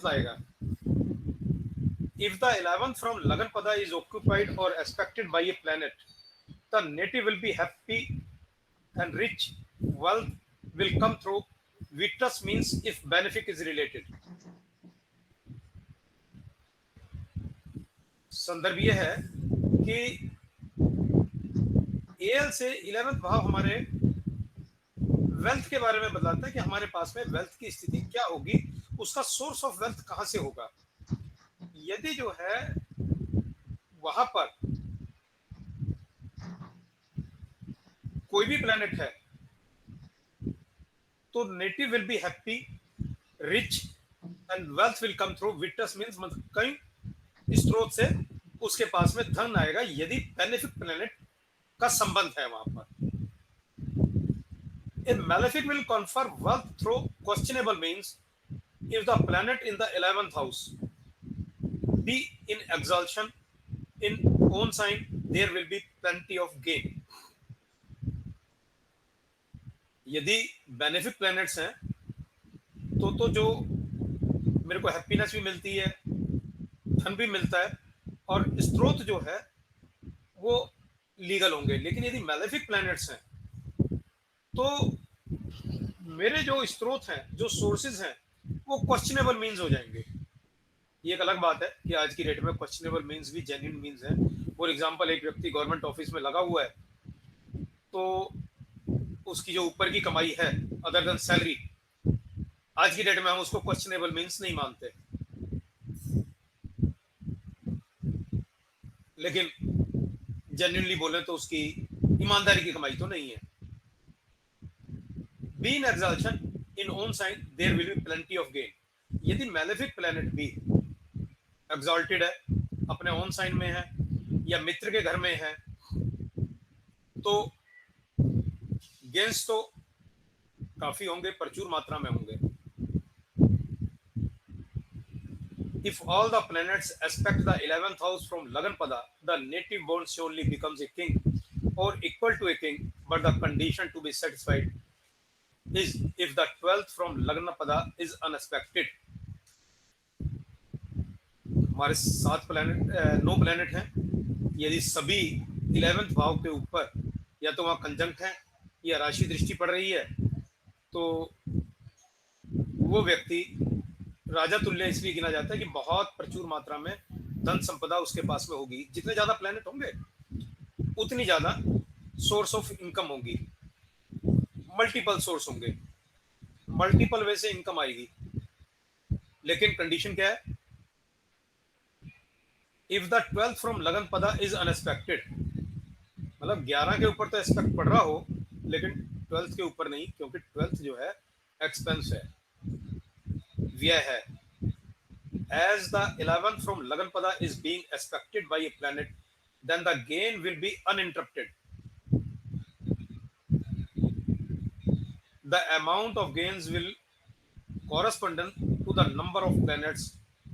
आएगा। If the 11th from Laganpada is occupied or aspected by a planet, the native will be happy and rich. Wealth will come through. Vitas means if benefic is related. संदर्भ यह है कि L से 11th भाव हमारे wealth के बारे में बताता है कि हमारे पास में वेल्थ की स्थिति क्या होगी, उसका सोर्स ऑफ वेल्थ कहां से होगा। यदि जो है वहां पर कोई भी प्लेनेट है तो native will be happy, rich and wealth will come through. विटस मींस कहीं स्रोत से उसके पास में धन आएगा यदि बेनिफिक प्लेनेट का संबंध है वहां पर। A malefic will confer wealth through questionable means if the planet in the 11th house be in exaltation in own sign, there will be plenty of gain. यदि बेनिफिक प्लैनेट्स हैं तो जो मेरे को हैप्पीनेस भी मिलती है, धन भी मिलता है और स्रोत जो है वो लीगल होंगे। लेकिन यदि मैलेफिक प्लैनेट्स हैं तो मेरे जो स्रोत हैं, जो सोर्सेज हैं, वो क्वेश्चनेबल मीन्स हो जाएंगे। ये एक अलग बात है कि आज की डेट में क्वेश्चनेबल मीन्स भी जेन्युइन मीन्स हैं। फॉर एग्जांपल, एक व्यक्ति गवर्नमेंट ऑफिस में लगा हुआ है तो उसकी जो ऊपर की कमाई है अदर देन सैलरी, आज की डेट में हम उसको क्वेश्चनेबल मीन्स नहीं मानते। लेकिन जेन्युइनली बोले तो उसकी ईमानदारी की कमाई तो नहीं है। Be in exaltation in own sign there will be plenty of gain. यदि मैलेफिक प्लेनेट भी एक्सॉल्टेड है, अपने ओन साइन में है या मित्र के घर में है, तो गेंस तो काफी होंगे, प्रचुर मात्रा में होंगे। If all the planets aspect the 11th house from Laganpada, the native born surely becomes a king or equal to a king, but the condition to be satisfied is if the 12th from Lagnapada is unaspected. हमारे 7 planet 9 planet हैं। यदि सभी 11th भाव के ऊपर या तो वहां कंजंक्ट है या राशि दृष्टि पड़ रही है, तो वो व्यक्ति राजा तुल्य इसलिए गिना जाता है कि बहुत प्रचुर मात्रा में धन संपदा उसके पास में होगी। जितने ज्यादा प्लैनेट होंगे उतनी ज्यादा सोर्स ऑफ इनकम होगी, मल्टीपल सोर्स होंगे, मल्टीपल वे से इनकम आएगी। लेकिन कंडीशन क्या है? इफ द 12th फ्रॉम लगन पदा इज अनएक्सपेक्टेड, मतलब 11 के ऊपर तो एक्सपेक्ट पड़ रहा हो लेकिन 12th के ऊपर नहीं, क्योंकि 12th जो है एक्सपेंस है, व्यय है। As the 11th from Laganpada is being expected by a planet, then the gain will be uninterrupted. The amount of gains will correspond to the number of planets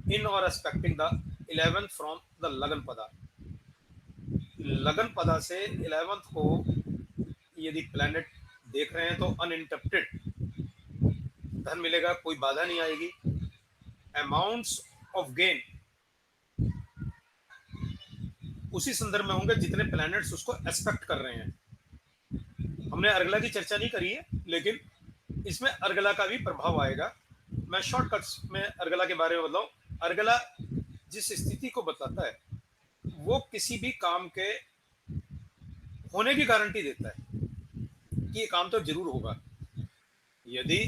in or aspecting the 11th from the Laganpada. लगनपदा से 11th को यदि planet देख रहे हैं तो uninterrupted धन मिलेगा, कोई बाधा नहीं आएगी। अमाउंट्स ऑफ गेन उसी संदर्भ में होंगे जितने प्लैनेट्स उसको एक्सपेक्ट कर रहे हैं। हमने अर्गला की चर्चा नहीं करी है, लेकिन इसमें अर्गला का भी प्रभाव आएगा। मैं शॉर्टकट्स में अर्गला के बारे में बताऊं। अर्गला जिस स्थिति को बताता है वो किसी भी काम के होने की गारंटी देता है कि ये काम तो जरूर होगा। यदि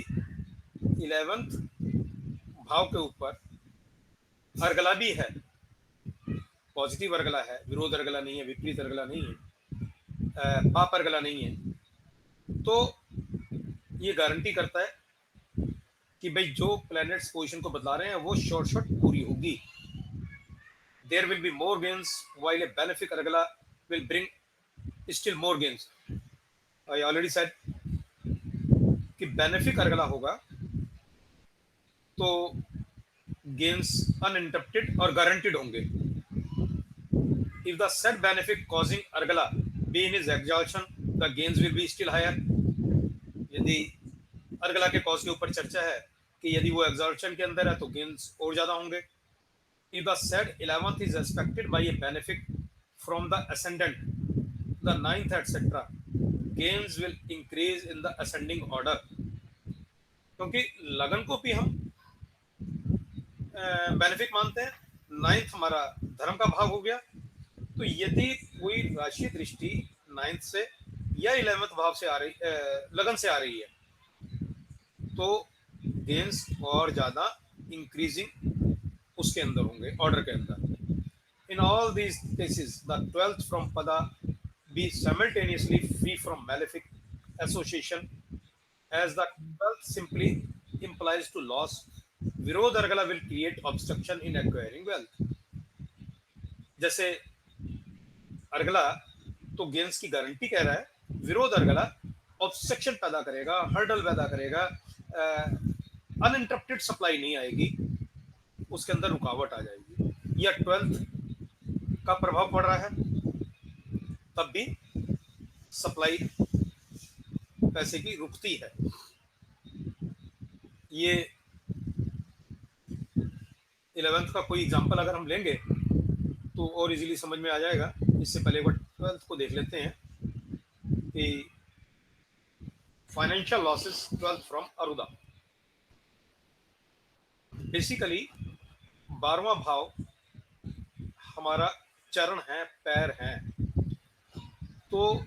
11th भाव के ऊपर अर्गला भी है, पॉजिटिव अर्गला है, विरोध अर्गला नहीं है, विपरीत अर्गला नहीं है, पाप अर्गला नहीं है, तो ये गारंटी करता है कि भाई जो प्लैनेट्स पोजीशन को बदला रहे हैं वो शॉर्ट पूरी होगी। There will be more gains while a benefic अर्गला will bring still more gains. I already said कि बेनिफिक अर्गला होगा तो गेन्स अनइंटरप्टेड और गारंटीड होंगे। If the said benefic causing Argala be in his exaltation, the gains will be still higher. यदि अर्गला के cause के ऊपर चर्चा है कि यदि वो एग्जॉर्प्शन के अंदर है तो गेन्स और ज्यादा होंगे। If the said 11th is expected by a benefit from the ascendant, the ninth, etc., gains will increase in the ascending order। क्योंकि लगन को भी हम बेनिफिट मानते हैं, नाइन्थ हमारा धर्म का भाव हो गया, तो यदि कोई राशि दृष्टि नाइन्थ से या 11वें भाव से आ रही, लगन से आ रही है, तो गेन्स और ज्यादा इंक्रीजिंग उसके अंदर होंगे, ऑर्डर के अंदर। In all these cases the 12th from पदा be simultaneously free from malefic association as the 12th simply implies to loss। विरोध अर्गला will create obstruction in acquiring wealth। जैसे अर्गला तो गेन्स की गारंटी कह रहा है, विरोध अर्गला ऑब्स्ट्रक्शन पैदा करेगा, हर्डल पैदा करेगा, अनइंटरप्टेड सप्लाई नहीं आएगी, उसके अंदर रुकावट आ जाएगी। या 12th का प्रभाव पड़ रहा है तब भी सप्लाई पैसे की रुकती है। ये 11th का कोई एग्जांपल अगर हम लेंगे तो और इजीली समझ में आ जाएगा। इससे पहले वो 12th को देख लेते हैं कि फाइनेंशियल लॉसेस 12th फ्रॉम अरुदा। बेसिकली 12वां भाव हमारा चरण है, पैर है, तो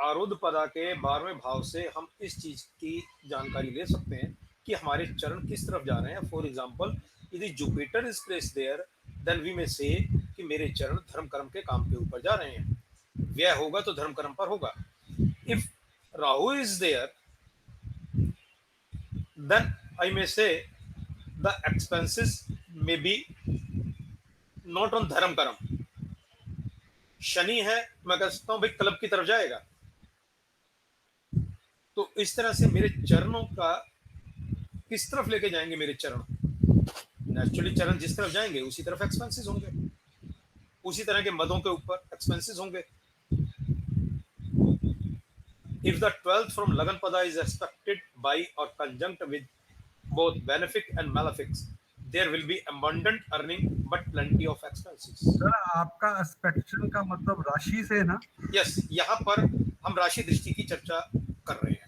आरुद्ध पदा के 12वें भाव से हम इस चीज की जानकारी ले सकते हैं कि हमारे चरण किस तरफ जा रहे हैं। फॉर एग्जाम्पल यदि Jupiter is place there then we में से कि मेरे चरण धर्म कर्म के काम के ऊपर जा रहे हैं, व्यय होगा तो धर्म कर्म पर होगा। If Rahu is there then I may say the expenses may be not on धर्म कर्म। शनि है, मैं कह सकता हूं भाई क्लब की तरफ जाएगा। तो इस तरह से मेरे चरणों का किस तरफ लेके जाएंगे मेरे चरण, नेचुरली चरण जिस तरफ जाएंगे उसी तरफ एक्सपेंसेस होंगे, उसी तरह के मदों के ऊपर एक्सपेंसेस होंगे। इफ द 12th फ्रॉम लगन पदा is aspected by or conjunct with both benefic and malefics there will be abundant earning but plenty of expenses. Sir आपका एक्सपेक्टेशन का मतलब राशि से है ना? यस, यहाँ पर हम राशि दृष्टि की चर्चा कर रहे हैं।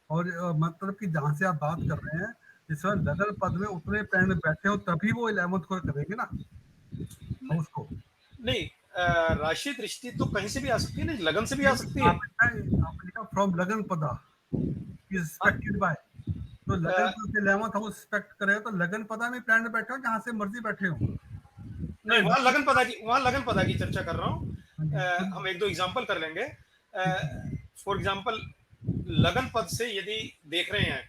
और मतलब कि जहाँ से आप बात कर रहे हैं जिस वक्त लगन पद में उतने प्लैनेट बैठे हो तभी वो 11th को करेंगे ना उसको। नहीं, राशि दृष्टि तो कहीं से भी आ सकती है ना, लगन से भी आ सकती है। आपने कहा फ्रॉम लगन पदा इज एक्सपेक्टेड बाय, तो लगन पद से 11th हाउस एक्सपेक्ट करेगा तो लगन पदा में प्लैनेट बैठे हो जहाँ से मर्जी बैठे हो। नहीं, वहां लगन पदा की चर्चा कर रहा हूँ। हम एक दो एग्जांपल कर लेंगे। फॉर एग्जांपल लगन पद से यदि देख रहे हैं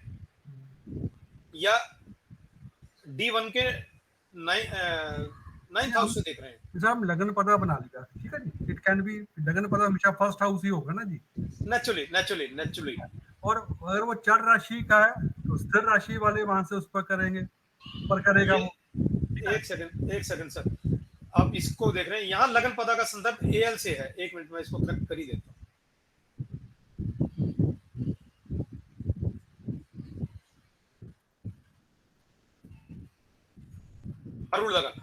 या D1 के 9th हाउस से देख रहे हैं, जैसे हम लगन पदा बना लिया, ठीक है जी, इट कैन बी लगन पदा हमेशा फर्स्ट हाउस ही होगा ना जी, नेचुरली। और अगर वो चर राशि का है तो स्थिर राशि वाले वहां से उस पर करेंगे, पर करेगा वो। एक सेकंड सर, आप इसको देख रहे हैं, यहाँ लगन पदा का संदर्भ AL से है। एक मिनट में इसको करेक्ट कर ही देता हूँ। अरुण लगन,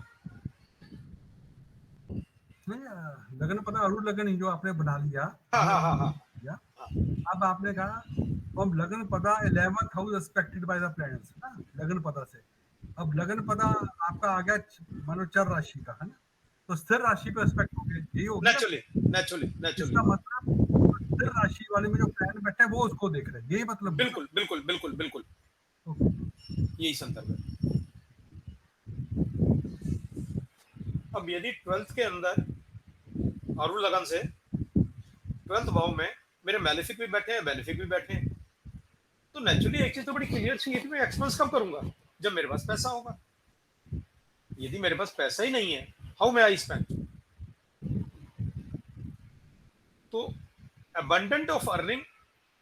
नहीं लगन पदा अरुण लगन ही जो आपने बना लिया। हाँ। अब आपने कहा हम लगन पदा 11th house expected by the planets ना, लगन पदा से। अब लगन पदा आपका आ गया मानो चर राशि का है ना, तो स्थिर राशि पे एक्सपेक्ट हो गया, यही हो गया नेचुरली। इसका मतलब स्थिर राशि वाले में जो प्लैनेट बैठे हैं वो उसको देख रहे हैं, यही मतलब। बिल्कुल यही संदर्भ है। अब यदि 12th के अंदर अरुण लगन से 12th भाव में मेरे मैलेफिक भी बैठे हैं, बेनिफिक भी बैठे हैं, तो नेचुरली एक चीज तो बड़ी क्लियर सी है कि मैं एक्सपेंस कब करूंगा, जब मेरे पास पैसा होगा। यदि मेरे पास पैसा ही नहीं है, हाउ मे आई स्पेंड? तो abundant of earning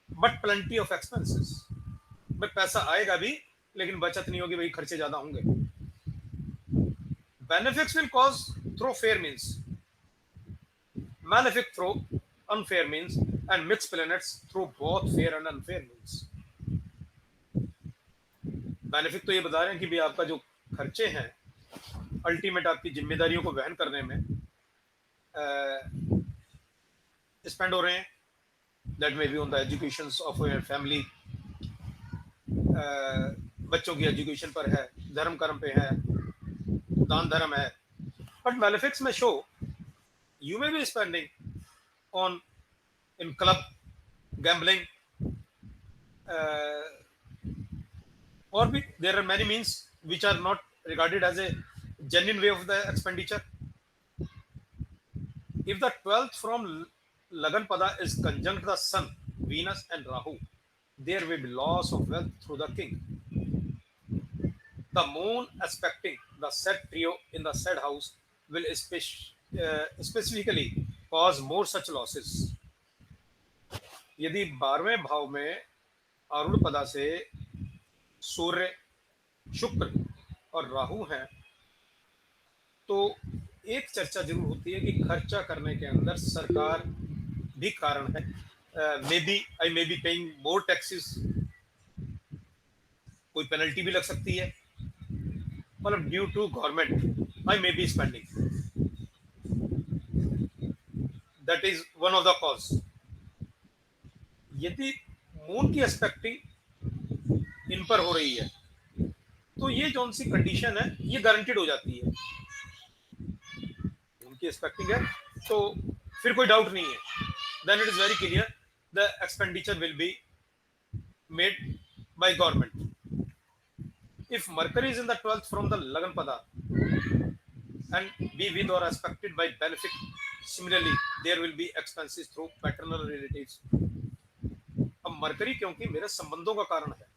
but plenty of expenses. भाई पैसा आएगा भी लेकिन बचत नहीं होगी, भाई खर्चे ज्यादा होंगे। Benefits will cause through fair means, malefic through unfair means, and mixed planets through both fair and unfair means। Benefit तो ये बता रहे हैं कि भी आपका जो खर्चे हैं अल्टीमेट आपकी जिम्मेदारियों को वहन करने में स्पेंड हो रहे हैं, that may be on the education of your family, बच्चों की एजुकेशन पर है, धर्म कर्म पे है, दान धर्म है, बट मेलेफिक्स में show you may be spending on in club, gambling, or be, there are many means which are not regarded as a genuine way of the expenditure. If the 12th from Lagan Pada is conjunct the Sun, Venus, and Rahu, there will be loss of wealth through the king. The moon aspecting the said trio in the said house will specifically cause more such losses. यदि 12वें भाव में आरूढ़ पदा से सूर्य, शुक्र और राहु हैं, तो एक चर्चा जरूर होती है कि खर्चा करने के अंदर सरकार भी कारण है, may be I may be paying more taxes, कोई पेनल्टी भी लग सकती है, मतलब due to government I may be spending, that is one of the cause. यदि मून की एस्पेक्टिंग इन पर हो रही है तो ये जो सी कंडीशन है ये गारंटेड हो जाती है, उनकी एक्सपेक्टिंग है तो फिर कोई डाउट नहीं है, then it is very clear the expenditure will be made by government. If Mercury is in the 12th from the Lagan Pada and be with or aspected by benefic, similarly there will be expenses through paternal relatives. अब mercury क्योंकि मेरे संबंधों का कारण है,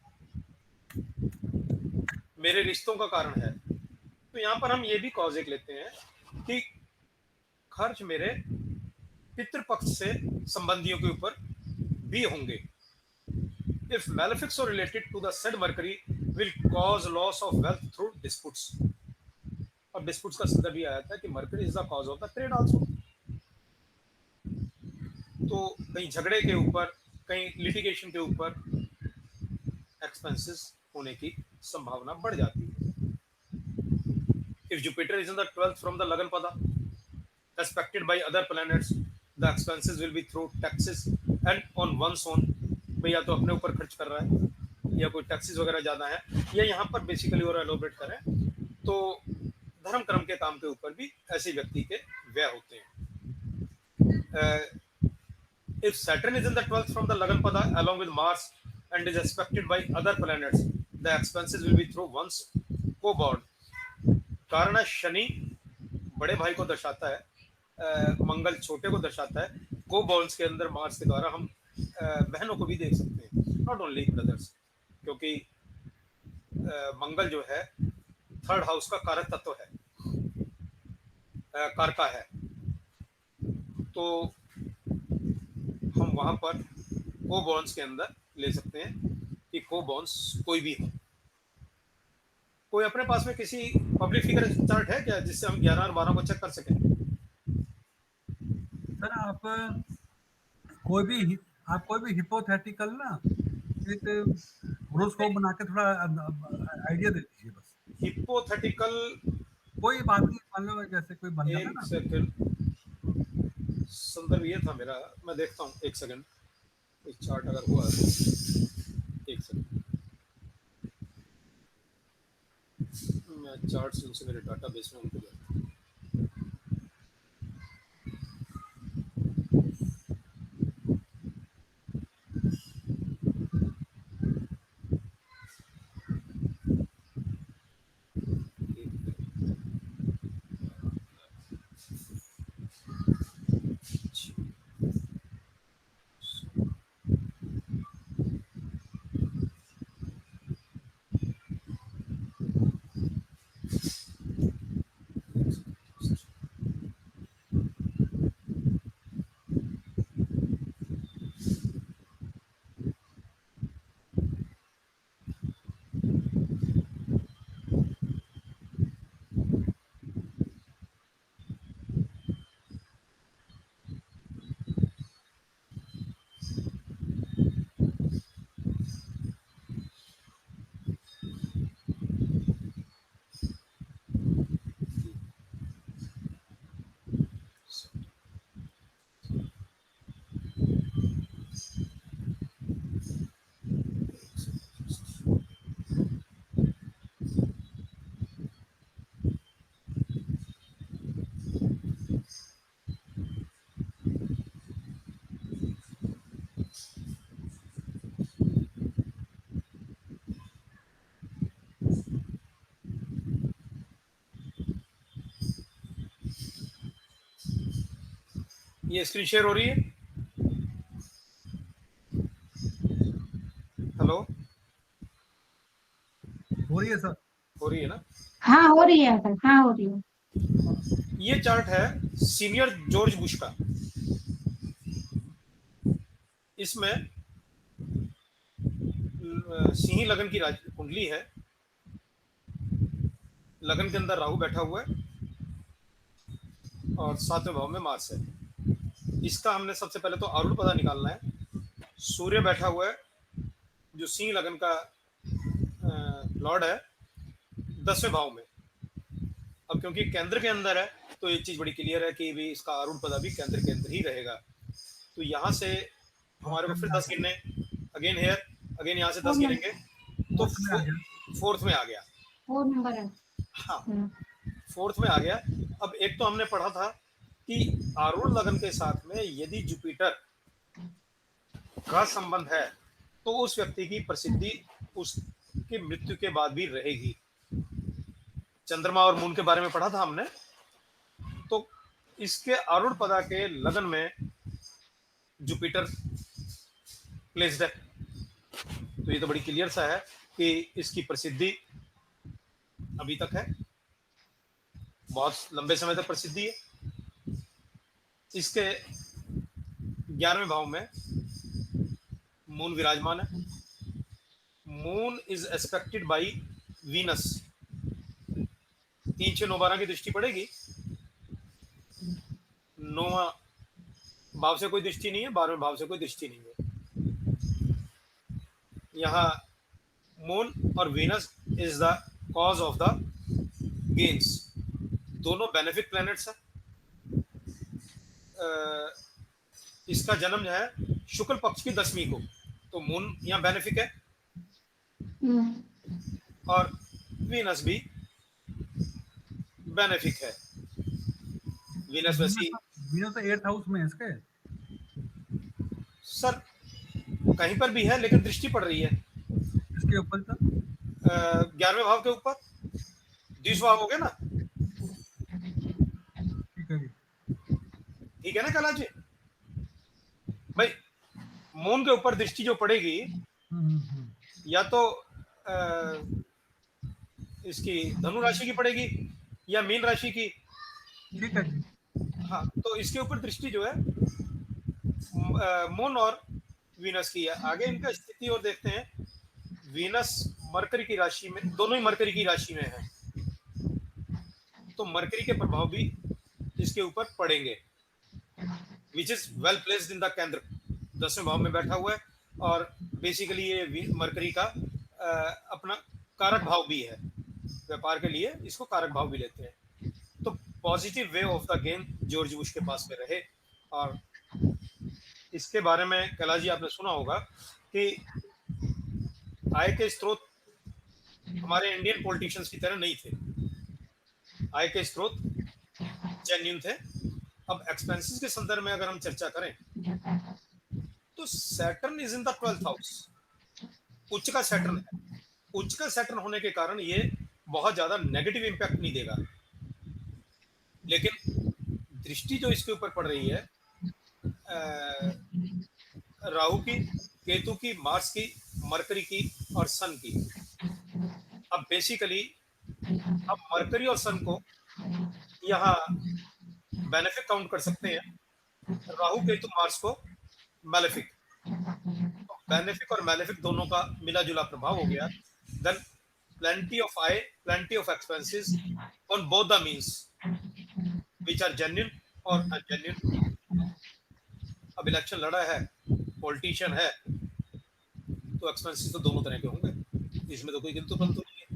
मेरे रिश्तों का कारण है, तो यहाँ पर हम ये भी कॉज एक लेते हैं कि खर्च मेरे पितृपक्ष से संबंधियों के ऊपर भी होंगे. If malefics are related to the said Mercury will cause loss of wealth through disputes. और disputes का संदर्भ भी आया था कि Mercury is the cause of the trade also. तो कहीं झगड़े के ऊपर, कहीं लिटिगेशन के ऊपर एक्सपेंसेस होने की संभावना बढ़ जाती है. If Jupiter is in the 12th from the Lagan Pada, aspected by other planets, the expenses will be through taxes and on one's own. भाई या तो अपने ऊपर खर्च कर रहा है या कोई टैक्सेस वगैरह ज्यादा है, या यहाँ पर बेसिकली और एलोबरेट करें तो धर्म कर्म के काम के ऊपर भी ऐसे व्यक्ति के व्यय होते हैं. If Saturn is in the 12th from the Lagan Pada along with Mars and is aspected by other planets, the expenses will be through one's co-born. कारण है शनि बड़े भाई को दर्शाता है, मंगल छोटे को दर्शाता है, को-बॉर्न्स के अंदर मार्स के द्वारा हम बहनों को भी देख सकते हैं, नॉट ओनली ब्रदर्स, क्योंकि मंगल जो है थर्ड हाउस का कारक तत्व है, कारका है, तो हम वहां पर को-बॉर्न्स के अंदर ले सकते हैं कि को-बॉर्न्स कोई भी हो. कोई अपने पास में किसी पब्लिक फिगर चार्ट है क्या जिससे हम 11 और 12 को चेक कर सकें? सर आप कोई भी हिपोथेटिकल ना एक होरोस्कोप बना के थोड़ा आइडिया दे दीजिए बस. हिपोथेटिकल कोई बात नहीं, मान लो जैसे कोई बन जाता एक ना. सेकंड, संदर्भ ये था मेरा, मैं देखता हूँ एक सेकंड, कोई चार्ट अगर हुआ एक सेकंड, मैं चार्ट से मेरे डाटाबेस में उनको जाता हूँ. ये स्क्रीन शेयर हो रही है? हेलो, हो रही है सर? हो रही है ना? हाँ हो रही है सर, हाँ हो रही है। ये चार्ट है सीनियर जॉर्ज बुश का। इसमें सिंही लगन की कुंडली है, लगन के अंदर राहु बैठा हुआ है और 7वें भाव में मार्स है। इसका हमने सबसे पहले तो आरूढ़ पता निकालना है। सूर्य बैठा हुआ है जो सिंह लगन का लॉर्ड है 10वें भाव में। अब क्योंकि केंद्र के अंदर है तो एक चीज बड़ी क्लियर है कि भी इसका आरूढ़ पदा भी केंद्र के अंदर ही रहेगा। तो यहाँ से हमारे को फिर 10 गिनने, अगेन हेयर, अगेन यहाँ से 10 गिनेंगे तो फोर्थ में आ गया। 4 नंबर है। हाँ, फोर्थ में आ गया। अब एक तो हमने पढ़ा था कि आरूढ़ लगन के साथ में यदि जुपिटर का संबंध है तो उस व्यक्ति की प्रसिद्धि उसकी मृत्यु के बाद भी रहेगी। चंद्रमा और मून के बारे में पढ़ा था हमने। तो इसके आरूढ़ पदा के लगन में जुपिटर प्लेस्ड है, तो ये तो बड़ी क्लियर सा है कि इसकी प्रसिद्धि अभी तक है, बहुत लंबे समय तक प्रसिद्धि है। इसके 11वें भाव में मून विराजमान है। Moon is expected by Venus. 3, 6, 9, 12 की दृष्टि पड़ेगी। 9वां भाव से कोई दृष्टि नहीं है, 12वें भाव से कोई दृष्टि नहीं है। यहाँ मून और Venus is the cause of the gains. दोनों बेनिफिक प्लैनेट्स हैं। इसका जन्म जो है शुक्ल पक्ष की 10वीं को, तो मून यहाँ बेनिफिक है और वीनस भी बेनिफिक है। वीनस वैसी वीनस तो 8th हाउस में है इसके। सर कहीं पर भी है लेकिन दृष्टि पड़ रही है इसके ऊपर का 11वें भाव के ऊपर। 20वां भाव हो गया ना? ठीक है जी। ठीक है ना कैलाश जी भाई? मून के ऊपर दृष्टि जो पड़ेगी या तो इसकी धनु राशि की पड़ेगी या मीन राशि की। ठीक है जी। हाँ, तो इसके ऊपर दृष्टि जो है मून और वीनस की है। आगे इनका स्थिति और देखते हैं। वीनस मरकरी की राशि में, दोनों ही मरकरी की राशि में है, तो मरकरी के प्रभाव भी इसके ऊपर पड़ेंगे। Which is well placed in the केंद्र, 10वें भाव में बैठा हुआ है और बेसिकली ये मरकरी का अपना कारक भाव भी है। व्यापार के लिए इसको कारक भाव भी लेते हैं। तो positive way of the game George Bush के पास में रहे। और इसके बारे में कैलाश जी आपने सुना होगा कि आय के स्रोत हमारे इंडियन पॉलिटिशियंस की तरह नहीं थे। आय के स्रोत जेन्युइन थे। अब एक्सपेंसेस के संदर्भ में अगर हम चर्चा करें तो Saturn is in the 12th house. उच्च का सैटर्न है। उच्च का सैटर्न होने के कारण ये बहुत ज्यादा नेगेटिव इंपैक्ट नहीं देगा, लेकिन दृष्टि जो इसके ऊपर पड़ रही है राहु की, केतु की, मार्स की, मरकरी की और सन की। अब बेसिकली हम मरकरी और सन को यहाँ बेनिफिक काउंट कर सकते हैं, राहु केतु मार्स को मैलेफिक। तो बेनिफिक और मैलेफिक दोनों का मिला जुला प्रभाव हो गया। Then plenty of eye, plenty of expenses on both the means which are genuine or ungenuine। अब इलेक्शन लड़ा है, पॉलिटिशियन है, तो एक्सपेंसेस तो दोनों तरह के होंगे, इसमें तो कोई किंतु परंतु नहीं है।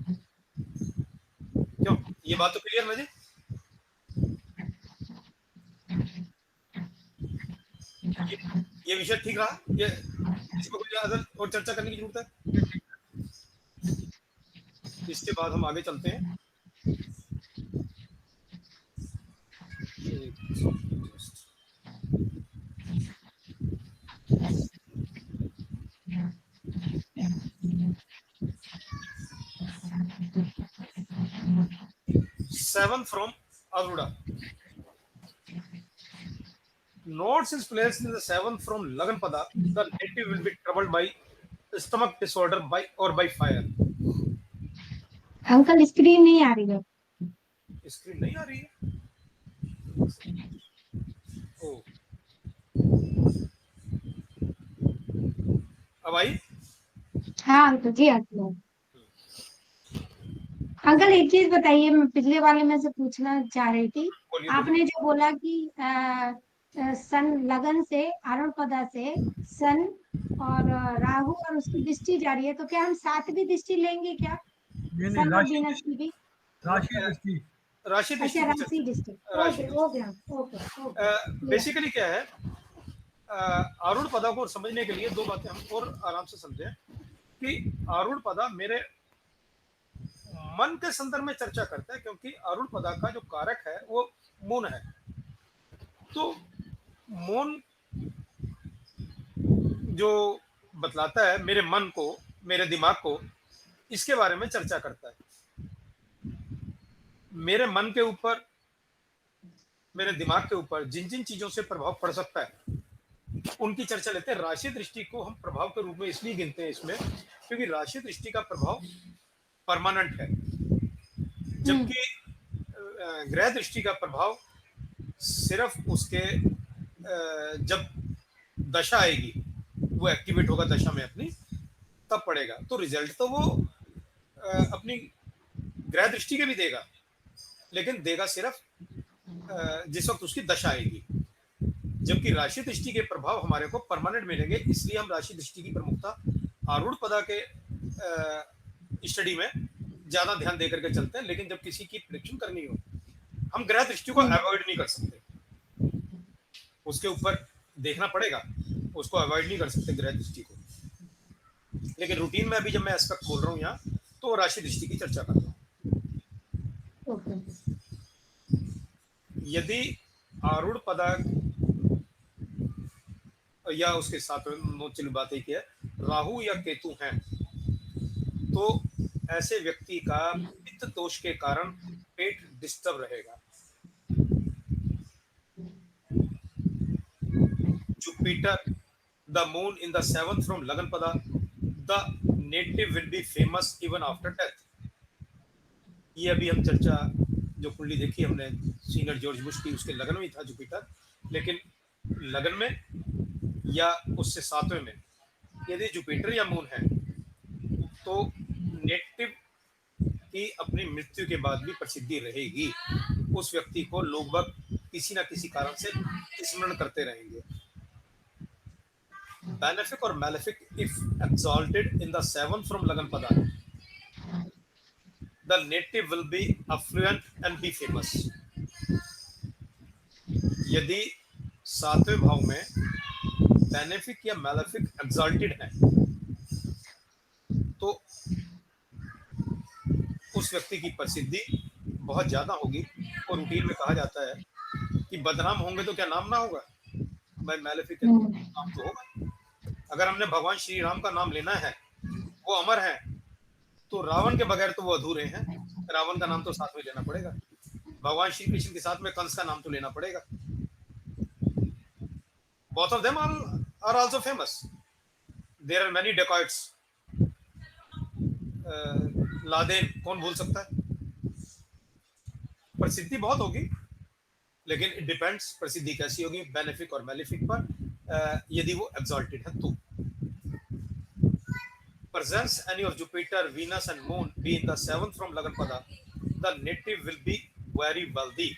क्यों? ये बात तो क्लियर ना जी? ये विषय ठीक रहा? ये इसमें कोई ज्यादा और चर्चा करने की जरूरत है? इसके बाद हम आगे चलते हैं। सेवन फ्रॉम अरुड़ा। nodes is placed in the seventh from Laganpada, the native will be troubled by stomach disorder by fire. Uncle screen नहीं आ रही है। स्क्रीन नहीं आ रही है? ओ, अब आई? हाँ अंकल जी आती है। अंकल एक चीज बताइए, मैं पिछले वाले में से पूछना चाह रही थी। बोलिए बोलिए। आपने जो बोला कि सन लगन से आरूढ़ से सन और राहु और उसकी दृष्टि जा रही है, तो क्या हम सातवीं दृष्टि लेंगे क्या? नहीं सन और राशि वीनस दृष्टि, की भी? राशि दृष्टि। राशि दृष्टि अच्छा की राशि दृष्टि, राशि ओके दृष्टि ओके ओके ओके। बेसिकली क्या है, आरूढ़ पदा को समझने के लिए दो बातें हम और आराम से समझें कि आरूढ़ पदा मेरे मन के संदर्भ में चर्चा करता है, क्योंकि आरूढ़ पदा का जो कारक है वो मून है। तो मून जो बतलाता है मेरे मन को, मेरे दिमाग को, इसके बारे में चर्चा करता है। मेरे मन के ऊपर, मेरे दिमाग के ऊपर जिन जिन चीजों से प्रभाव पड़ सकता है उनकी चर्चा लेते हैं। राशि दृष्टि को हम प्रभाव के रूप में इसलिए गिनते हैं इसमें, क्योंकि राशि दृष्टि का प्रभाव परमानेंट है, जबकि ग्रह दृष्टि का प्रभाव सिर्फ उसके जब दशा आएगी, वो एक्टिवेट होगा दशा में अपनी, तब पड़ेगा। तो रिजल्ट तो वो अपनी ग्रह दृष्टि के भी देगा, लेकिन देगा सिर्फ जिस वक्त उसकी दशा आएगी, जबकि राशि दृष्टि के प्रभाव हमारे को परमानेंट मिलेंगे। इसलिए हम राशि दृष्टि की प्रमुखता आरूढ़ पदा के स्टडी में ज्यादा ध्यान देकर के चलते हैं। लेकिन जब किसी की प्रेडिक्शन करनी हो, हम ग्रह दृष्टि को अवॉइड नहीं कर सकते, उसके ऊपर देखना पड़ेगा, उसको अवॉइड नहीं कर सकते ग्रह दृष्टि को। लेकिन रूटीन में अभी जब मैं एस्पेक्ट बोल रहा हूँ यहाँ, तो राशि दृष्टि की चर्चा कर रहा हूँ। यदि आरूढ़ पदा या उसके साथ चली बात एक है, राहु या केतु हैं, तो ऐसे व्यक्ति का पित्त दोष के कारण पेट डिस्टर्ब रहेगा। Jupiter, the moon in the seventh from Laganpada, the native will be famous even after death. ये अभी हम चर्चा जो कुंडली देखी हमने सीनियर जॉर्ज बुश की, उसके लगन में था जुपिटर, लेकिन लगन में या उससे सातवें में यदि जुपिटर या मून है, तो नेटिव की अपनी मृत्यु के बाद भी प्रसिद्धि रहेगी। उस व्यक्ति को लोग बाग किसी ना किसी कारण से स्मरण करते रहेंगे। Benefic or malefic if exalted in the seventh from Laganpada, the native will be affluent and be famous. यदि सातवें भाव में बेनेफिक या मैलेफिक एक्सल्टेड है, तो उस व्यक्ति की प्रसिद्धि बहुत ज्यादा होगी। और रूटीन में कहा जाता है कि बदनाम होंगे तो क्या नाम ना होगा, भाई मैलेफिक नाम तो होगा। अगर हमने भगवान श्री राम का नाम लेना है, वो अमर है, तो रावण के बगैर तो वो अधूरे हैं। रावण का नाम तो साथ में लेना पड़ेगा, भगवान श्री कृष्ण के साथ में कंस का नाम तो लेना पड़ेगा। Both of them are also famous. There are many dacoits. Laden कौन भूल सकता है? प्रसिद्धि बहुत होगी, लेकिन इट डिपेंड्स प्रसिद्धि कैसी होगी, बेनिफिक और मैलेफिक पर। यदि वो एक्सल्टेड है तो presents any of Jupiter, Venus and Moon be in the seventh from Laganpada, the native will be very wealthy.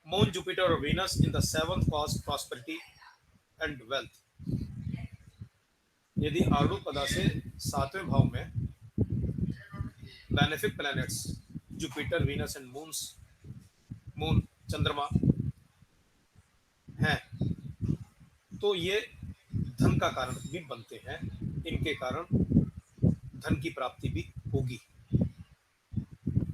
Moon, Jupiter or Venus in the seventh cause prosperity and wealth. यदि आरूढ़ पदा से सातवें भाव में benefic planets Jupiter, Venus and moon चंद्रमा हैं, तो ये धन का कारण भी बनते हैं। इनके कारण धन की प्राप्ति भी होगी।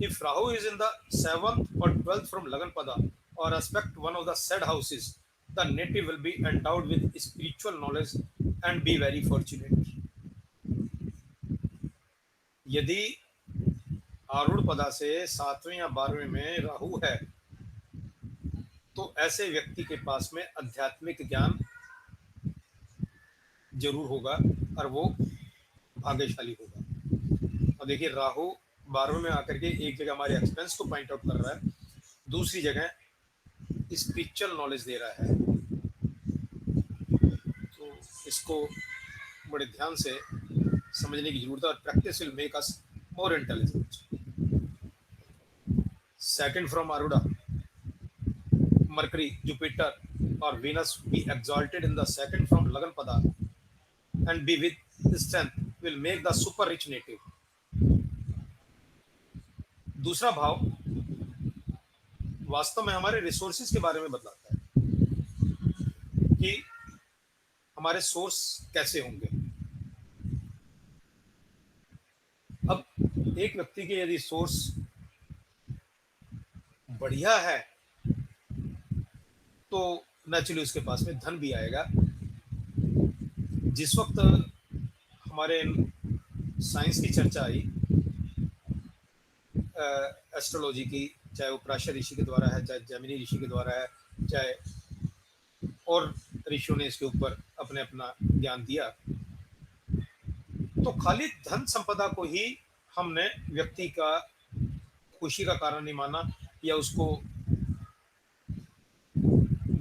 If Rahu is in the 7th or 12th from Laganpada or aspect one of the said houses, the native will be endowed with spiritual knowledge and be very fortunate. यदि आरूढ़ पदा से 7वें या 12वें में राहु है, तो ऐसे व्यक्ति के पास में आध्यात्मिक ज्ञान जरूर होगा और वो भाग्यशाली होगा। और देखिए राहु 12वें में आकर के एक जगह हमारे एक्सपेंस को पॉइंट आउट कर रहा है, दूसरी जगह स्पिरिचुअल नॉलेज दे रहा है। तो इसको बड़े ध्यान से समझने की जरूरत है और practice will make us more intelligent. Second from आरूढ़ा, Mercury, Jupiter, or Venus be exalted in the second from Lagan Pada and be with strength will make the super rich native. दूसरा भाव वास्तव में हमारे रिसोर्सेज के बारे में बतलाता है कि हमारे सोर्स कैसे होंगे। अब एक व्यक्ति के यदि सोर्स बढ़िया है तो नेचुरली उसके पास में धन भी आएगा। जिस वक्त हमारे साइंस की चर्चा आई एस्ट्रोलॉजी की, चाहे वो पराशर ऋषि के द्वारा है, चाहे जैमिनी ऋषि के द्वारा है, चाहे और ऋषियों ने इसके ऊपर अपने अपना ज्ञान दिया, तो खाली धन संपदा को ही हमने व्यक्ति का खुशी का कारण नहीं माना या उसको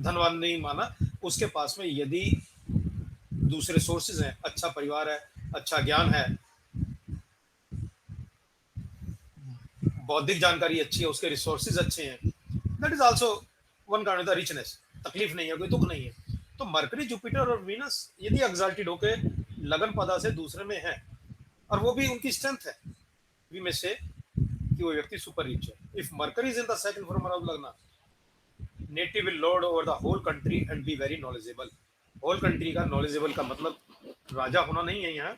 धनवान नहीं माना। उसके पास में यदि दूसरे सोर्सेज हैं, अच्छा परिवार है, अच्छा ज्ञान है, बौद्धिक जानकारी अच्छी है, उसके रिसोर्सेज अच्छे हैं, that is also one kind of the richness. तकलीफ नहीं है, कोई दुख नहीं है। तो मरकरी, जुपिटर और वीनस यदि एग्जाल्टेड होके लगन पदा से दूसरे में है और वो भी उनकी स्ट्रेंथ है, वी में से कि वो व्यक्ति सुपर रिच है। If Mercury is in the second from of लगना, native will lord over the whole country and be very knowledgeable. Whole country का नॉलेजेबल का मतलब राजा होना नहीं है यहाँ,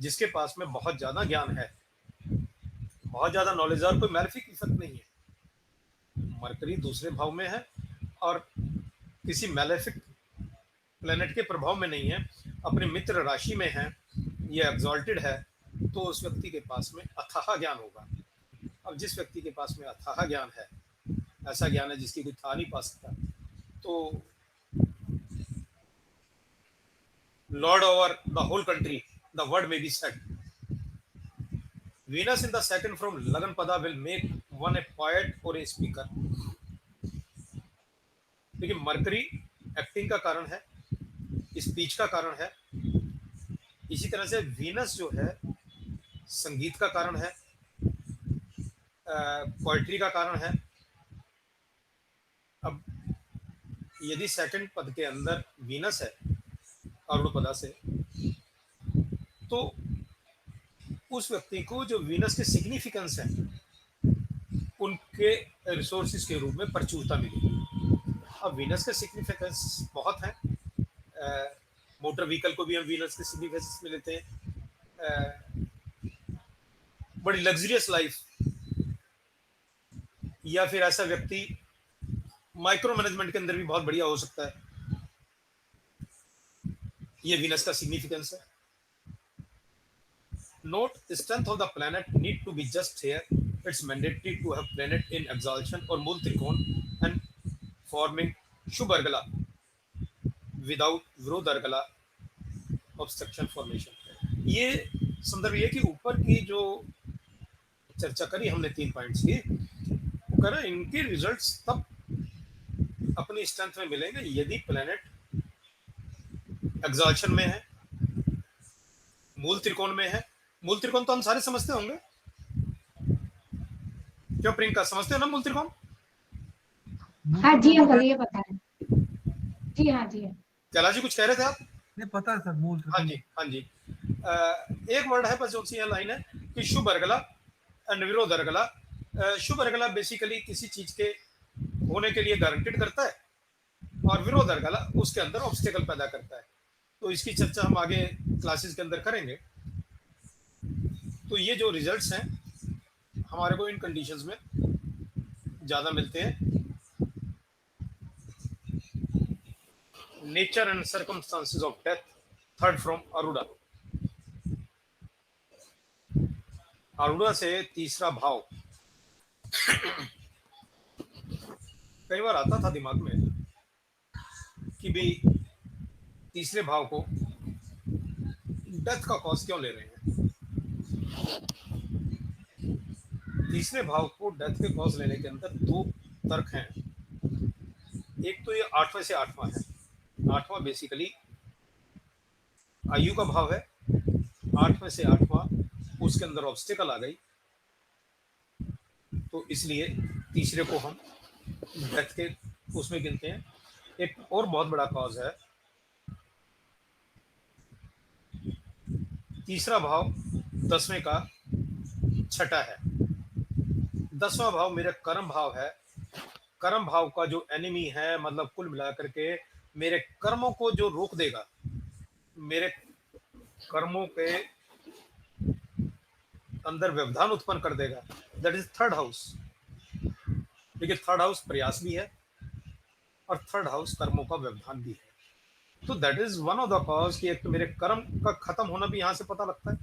जिसके पास में बहुत ज्यादा ज्ञान है, बहुत ज्यादा नॉलेज है और कोई मैलेफिक इफेक्ट नहीं है। मरकरी दूसरे भाव में है और किसी मैलेफिक प्लेनेट के प्रभाव में नहीं है, अपने मित्र राशि में है, ये एग्जॉल्टेड है, तो उस व्यक्ति के पास में अथाह ज्ञान होगा। अब जिस व्यक्ति के पास में अथाह ज्ञान है, ऐसा ज्ञान है जिसकी कोई था नहीं पा सकता, तो lord over the whole country, the word में be said. Venus in the second from Lagan Pada will make one a poet or a speaker. देखिए मरकरी एक्टिंग का कारण है, स्पीच का कारण है, इसी तरह से वीनस जो है संगीत का कारण है, पोएट्री का कारण है। अब यदि सेकंड पद के अंदर वीनस है अरुण पदा से, तो उस व्यक्ति को जो वीनस के सिग्निफिकेंस है उनके रिसोर्सेज के रूप में प्रचुरता मिलेगी। अब वीनस के सिग्निफिकेंस बहुत हैं, मोटर व्हीकल को भी हम वीनस के सिग्निफिकेंस में लेते हैं, बड़ी लग्जरियस लाइफ, या फिर ऐसा व्यक्ति माइक्रो मैनेजमेंट के अंदर भी बहुत बढ़िया हो सकता है, ये वीनस का सिग्निफिकेंस है। Note, strength of the planet need to be just here. It's mandatory to have planet in exaltation or मूल त्रिकोण and forming Shubh Argala without विरोध अर्गला obstruction formation। ये संदर्भ ये कि ऊपर की जो चर्चा करी हमने 3 पॉइंट्स की, वो कह रहे हैं इनके रिजल्ट्स तब अपनी स्ट्रेंथ में मिलेंगे यदि प्लेनेट एक्सॉल्शन में है, मूल त्रिकोण में है। मूल त्रिकोण तो हम सारे समझते होंगे, क्यों प्रियंका, समझते हो ना मूल त्रिकोण? हाँ जी अंकल, ये पता है जी। हाँ जी, कैलाश जी कुछ कह रहे थे आप? नहीं पता है सर मूल त्रिकोण। हाँ जी, हाँ जी। एक वर्ड है बस, जो सी लाइन है कि शुभ अर्गला एंड विरोध अर्गला। शुभ अर्गला बेसिकली किसी चीज के होने के लिए गारंटेड करता है और विरोध अर्गला उसके अंदर ऑब्स्टेकल पैदा करता है। तो इसकी चर्चा हम आगे क्लासेस के अंदर करेंगे। तो ये जो रिजल्ट्स हैं हमारे को इन कंडीशंस में ज़्यादा मिलते हैं। Nature and circumstances of death, third from अरुड़ा। अरुड़ा से तीसरा भाव कई बार आता था दिमाग में कि भी तीसरे भाव को डेथ का कॉज क्यों ले रहे हैं। तीसरे भाव को डेथ के कॉज लेने के अंदर दो तर्क हैं। एक तो ये 8वें से 8वां है। 8वां बेसिकली आयु का भाव है। 8वें से 8वां उसके अंदर ऑब्स्टिकल आ गई, तो इसलिए तीसरे को हम डेथ के उसमें गिनते हैं। एक और बहुत बड़ा कॉज है, तीसरा भाव 10वें का छठा है। 10वां भाव मेरा कर्म भाव है। कर्म भाव का जो एनिमी है, मतलब कुल मिलाकर के मेरे कर्मों को जो रोक देगा, मेरे कर्मों के अंदर व्यवधान उत्पन्न कर देगा, दैट इज थर्ड हाउस। देखिए थर्ड हाउस प्रयास भी है और थर्ड हाउस कर्मों का व्यवधान भी है। तो that is one of the cause कि एक तो मेरे कर्म का खत्म होना भी यहाँ से पता लगता है,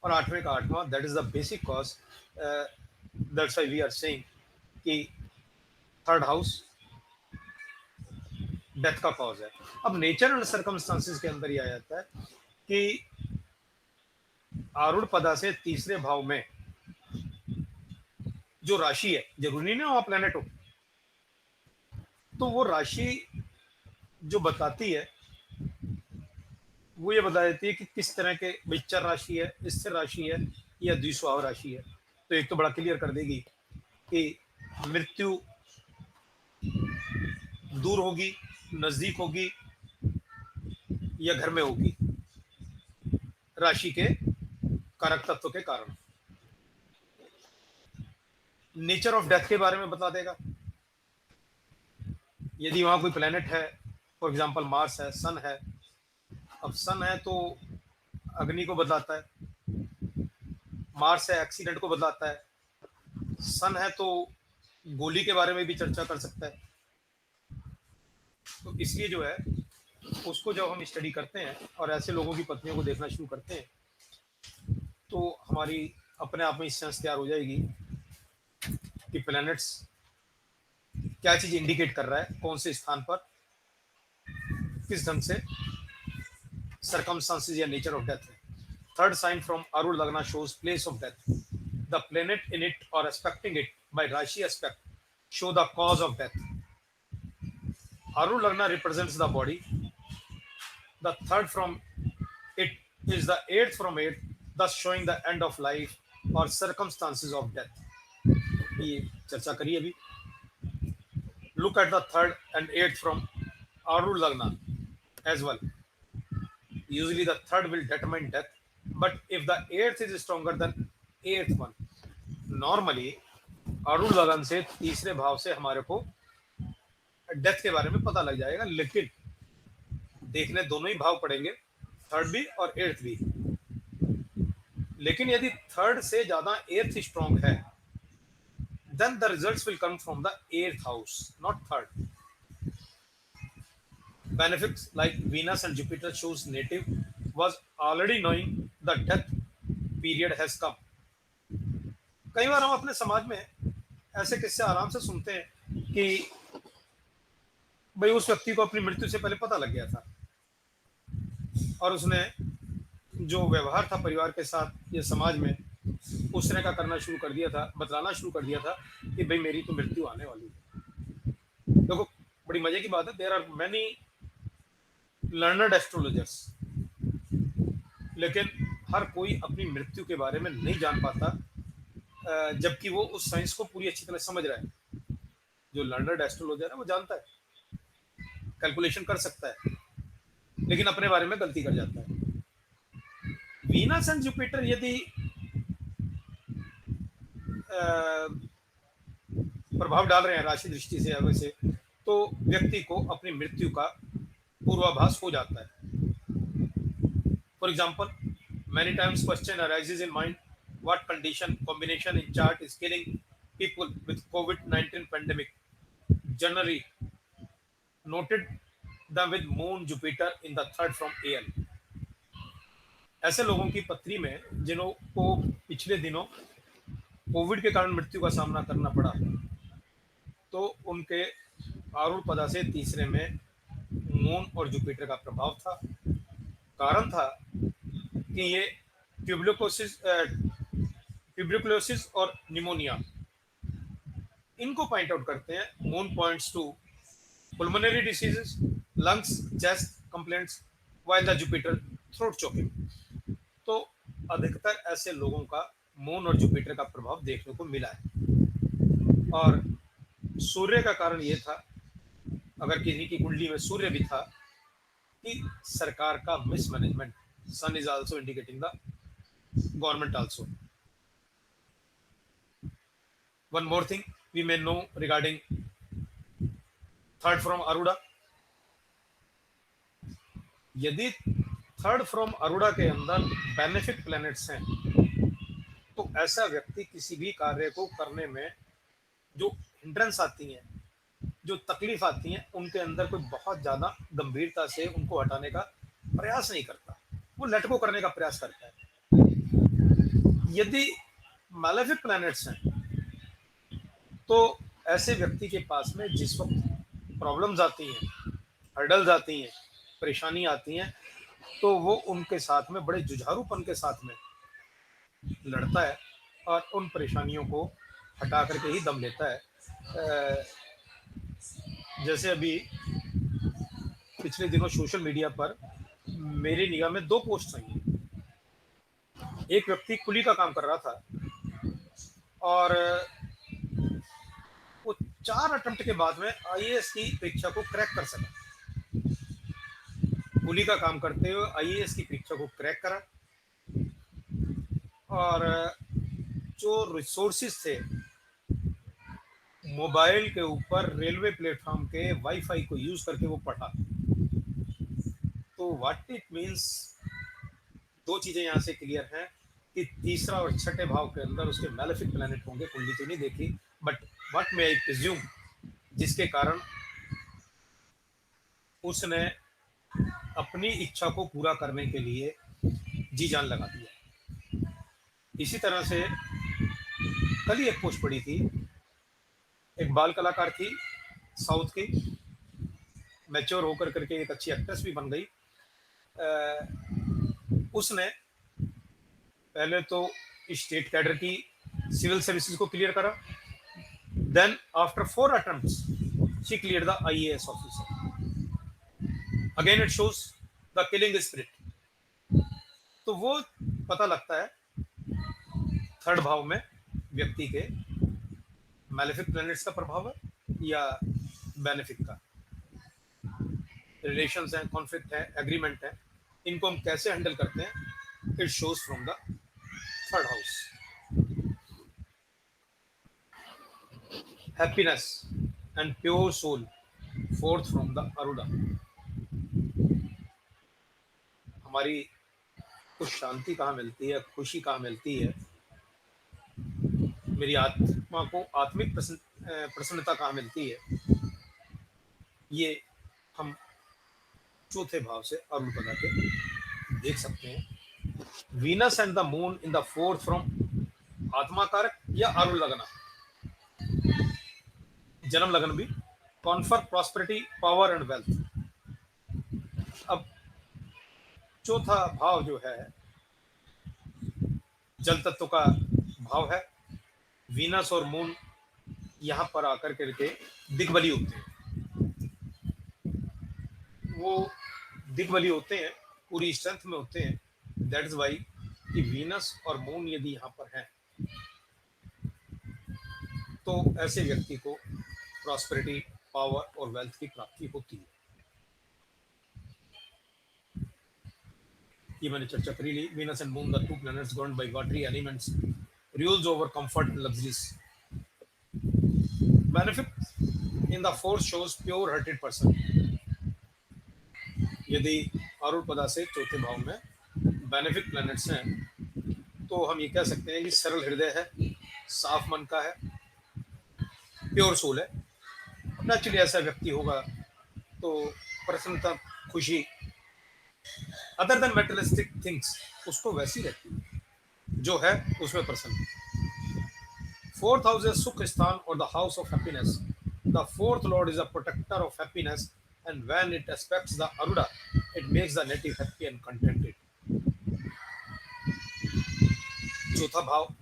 और 8वें का 8वां that is the basic cause. That's why we are saying कि थर्ड हाउस डेथ का कॉज है। अब नेचर एंड सर्कमस्टांसेस के अंदर ये आ जाता है कि आरूढ़ पदा से तीसरे भाव में जो राशि है, जरूरी नहीं वहां प्लेनेट हो, तो वो राशि जो बताती है वो ये बता देती है कि किस तरह के विचर राशि है, स्थिर राशि है या द्विस्वभाव राशि है। तो एक तो बड़ा क्लियर कर देगी कि मृत्यु दूर होगी, नजदीक होगी या घर में होगी, राशि के कारक तत्व के कारण। नेचर ऑफ डेथ के बारे में बता देगा। यदि वहां कोई प्लेनेट है, फॉर एग्जांपल मार्स है, सन है। अब सन है तो अग्नि को बदलाता है, मार्स है एक्सीडेंट को बदलाता है, सन है तो गोली के बारे में भी चर्चा कर सकता है। तो इसलिए जो है उसको जब हम स्टडी करते हैं और ऐसे लोगों की पत्नियों को देखना शुरू करते हैं, तो हमारी अपने आप में सेंस तैयार हो जाएगी कि प्लैनेट्स क्या चीज इंडिकेट कर रहा है, कौन से स्थान पर किस ढंग से circumstances या nature of death है। Third sign from Arul Lagna shows place of death. The planet in it or aspecting it by Rashi aspect show the cause of death. Arul Lagna represents the body. The third from it is the eighth from it, thus showing the end of life or circumstances of death. ये चर्चा करिए अभी। Look at the third and eighth from Arul Lagna as well. Usually the third will determine death, but if the eighth is stronger than eighth one, normally Arun लगन से तीसरे भाव से हमारे को डेथ के बारे में पता लग जाएगा। लेकिन देखने दोनों ही भाव पड़ेंगे, थर्ड भी और एट्थ भी। लेकिन यदि थर्ड से ज्यादा एट्थ स्ट्रॉन्ग है, then the results will come from the eighth house, not third. Benefics like Venus and Jupiter shows native was already knowing the death period has come. कई बार हम अपने समाज में ऐसे किस्से आराम से सुनते हैं कि भाई उस व्यक्ति को अपनी मृत्यु से पहले पता लग गया था और उसने जो व्यवहार था परिवार के साथ या समाज में उस तरह का करना शुरू कर दिया था, बतलाना शुरू कर दिया था कि भाई मेरी तो मृत्यु आने वाली है। देखो बड़ी मजे की बात है, there are many learned astrologers, लेकिन हर कोई अपनी मृत्यु के बारे में नहीं जान पाता, जबकि वो उस साइंस को पूरी अच्छी तरह समझ रहा है। जो लर्नर्ड एस्ट्रोलॉजर है वो जानता है, कैलकुलेशन कर सकता है, लेकिन अपने बारे में गलती कर जाता है। वीनस एंड जुपिटर यदि प्रभाव डाल रहे हैं राशि दृष्टि से वैसे, तो व्यक्ति को अपनी मृत्यु का पूर्वाभास हो जाता है। For example, many times question arises in mind, what condition combination in chart is killing people with COVID-19 pandemic. Generally noted them with moon Jupiter in the third from AL. ऐसे लोगों की पत्री में जिन्हों को पिछले दिनों कोविड के कारण मृत्यु का सामना करना पड़ा, तो उनके आरूढ़ पदा से तीसरे में मून और जुपिटर का प्रभाव था। कारण था कि ये ट्यूबरकुलोसिस और निमोनिया इनको पॉइंट आउट करते हैं। Moon points to pulmonary diseases, lungs, chest complaints, while the Jupiter throat choking। तो अधिकतर ऐसे लोगों का मून और जुपिटर का प्रभाव देखने को मिला है। और सूर्य का कारण ये था, अगर किसी की कुंडली में सूर्य भी था, कि सरकार का mismanagement. Sun is also indicating the government also. One more thing we may know regarding third from अरुड़ा। यदि थर्ड फ्रॉम अरुड़ा के अंदर बेनिफिक प्लैनेट्स हैं, तो ऐसा व्यक्ति किसी भी कार्य को करने में जो हिंड्रेंस आती है, जो तकलीफ आती है, उनके अंदर कोई बहुत ज्यादा गंभीरता से उनको हटाने का प्रयास नहीं करता, वो लेट गो करने का प्रयास करता है। यदि मैलेफिक प्लैनेट्स हैं, तो ऐसे व्यक्ति के पास में जिस वक्त प्रॉब्लम्स आती हैं, हर्डल्स आती हैं, परेशानी आती हैं, तो वो उनके साथ में बड़े जुझारूपन के साथ में लड़ता है और उन परेशानियों को हटा करके ही दम लेता है। जैसे अभी पिछले दिनों सोशल मीडिया पर मेरी निगाह में 2 पोस्ट आई हैं। एक व्यक्ति कुली का काम कर रहा था और वो 4 अटेम्प्ट के बाद में आईएएस की परीक्षा को क्रैक कर सका। कुली का काम करते हुए आईएएस की परीक्षा को क्रैक करा, और जो रिसोर्सेज थे मोबाइल के ऊपर रेलवे प्लेटफॉर्म के वाईफाई को यूज करके वो पढ़ा। तो व्हाट इट मीन्स, 2 चीजें यहाँ से क्लियर हैं कि तीसरा और छठे भाव के अंदर उसके मैलेफिक प्लैनेट होंगे। कुंडली तो नहीं देखी, but what may I presume, जिसके कारण उसने अपनी इच्छा को पूरा करने के लिए जी जान लगा दिया। इसी तरह से कल ही एक पोस्ट पड़ी थी, एक बाल कलाकार थी साउथ की, मैच्योर होकर करके एक अच्छी एक्ट्रेस भी बन गई। उसने पहले तो स्टेट कैडर की सिविल सर्विसेज को क्लियर करा, then after 4 attempts she clear the IAS officer. Again it shows the killing spirit. तो वो पता लगता है थर्ड भाव में व्यक्ति के मैलेफिक प्लैनेट्स का प्रभाव है या बेनिफिक का। रिलेशंस हैं, कॉन्फ्लिक्ट है, एग्रीमेंट है, इनको हम कैसे हैंडल करते हैं, it shows from the third house. Happiness and pure soul, fourth from the अरुड़ा। हमारी कुछ शांति कहाँ मिलती है, खुशी कहाँ मिलती है, मेरी आत्मा को आत्मिक प्रसन्नता कहाँ मिलती है, ये हम चौथे भाव से अरुण पदा के देख सकते हैं। Venus and the moon in the fourth from आत्मा कारक या अरुण लगना, जन्म लगन भी confer prosperity, power and wealth. अब चौथा भाव जो है जल तत्व का भाव है। वीनस और मून यहाँ पर आकर करके दिग्बली होते हैं। वो दिग्बली होते हैं, पूरी स्ट्रेंथ में होते हैं। दैट इज वाई कि वीनस और मून यदि यहाँ पर हैं, तो ऐसे व्यक्ति को प्रॉस्पेरिटी, पावर और वेल्थ की प्राप्ति होती है। ये मैंने चर्चा करी ली। Venus and moon, the 2 planets governed by watery elements, rules over comfort and luxuries. Benefic in the fourth shows pure hearted person। यदि अरुण पदा से चौथे भाव में बेनिफिक प्लैनेट्स हैं, तो हम ये कह सकते हैं कि सरल हृदय है, साफ मन का है, प्योर सोल है। नेचुरली ऐसा व्यक्ति होगा तो प्रसन्नता, खुशी, अदर देन मेटेरियलिस्टिक थिंग्स उसको वैसी रहती है, जो है उसमें प्रसन्न। 4th हाउस है सुख स्थान और the house of happiness. The fourth lord is a protector of happiness, and when it aspects the Aruda, it makes the native happy and contented. चौथा भाव